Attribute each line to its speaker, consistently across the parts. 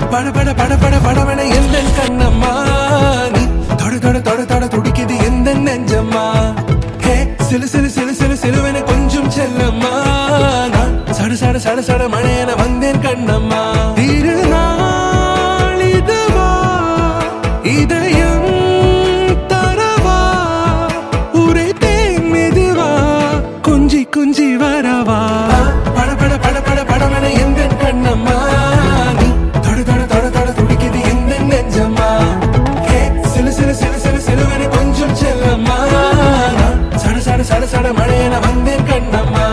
Speaker 1: பட பட பட பட படவன எந்த கண்ணம்மா நீ தொட தொட தொட தொட துடிக்குது எந்த நெஞ்சம்மா ஹே சிலு சிலு சிலு சிலு சிலுவன கொஞ்சம் செல்லம்மா நான் சட சட சட சட மழையன வந்தேன் கண்ணம்மா திருநாள் இதுவா இதயம் தரவா ஊரே தேன் மெதுவா கொஞ்சி கொஞ்சி வரவா பட பட பட பட படவன எந்த கண்ணம்மா சட சட மழையன வந்தேன் கண்ணம்மா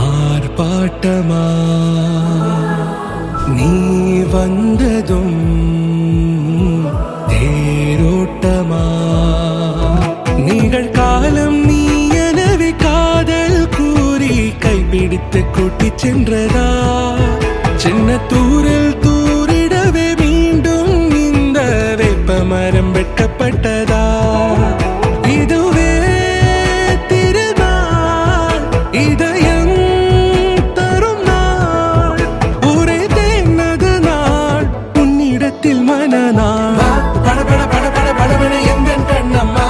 Speaker 1: ஆர்ப்பாட்டமா நீ வந்ததும் தேரோட்டமா நிகழ்காலம் நீ எனவே காதல் கூறி கைப்பிடித்து கூட்டிச் சென்றதா சின்ன தூரில் தூரிடவே மீண்டும் இந்த வேப்ப மரம் வெட்கப்பட்டதா இதுவே திருநாள் இதயம் தரும் நாள் ஒரே தேனது நாள் உன்னிடத்தில் மனநாள் பட பட பட பட படவன எந்த கண்ணம்மா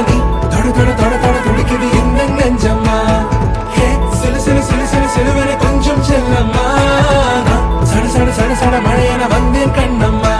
Speaker 1: நீ தொட தொட தொட தொட துடிக்குது எந்த நெஞ்சம்மா ஹே சிலு சிலு சிலு சிலு சிலுவன கொஞ்சம் செல்லம்மா சட சட சட சட மழையன வந்தேன் கண்ணம்மா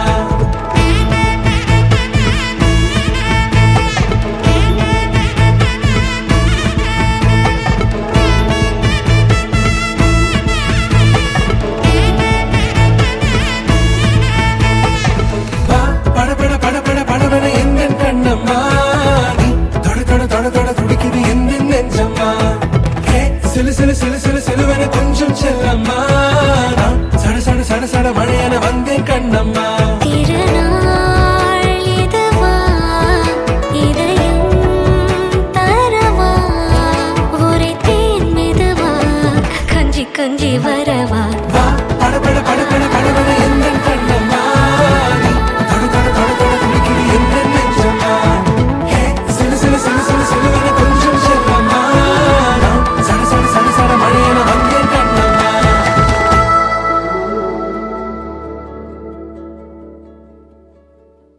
Speaker 1: சிலு சிலு சிலு சிலு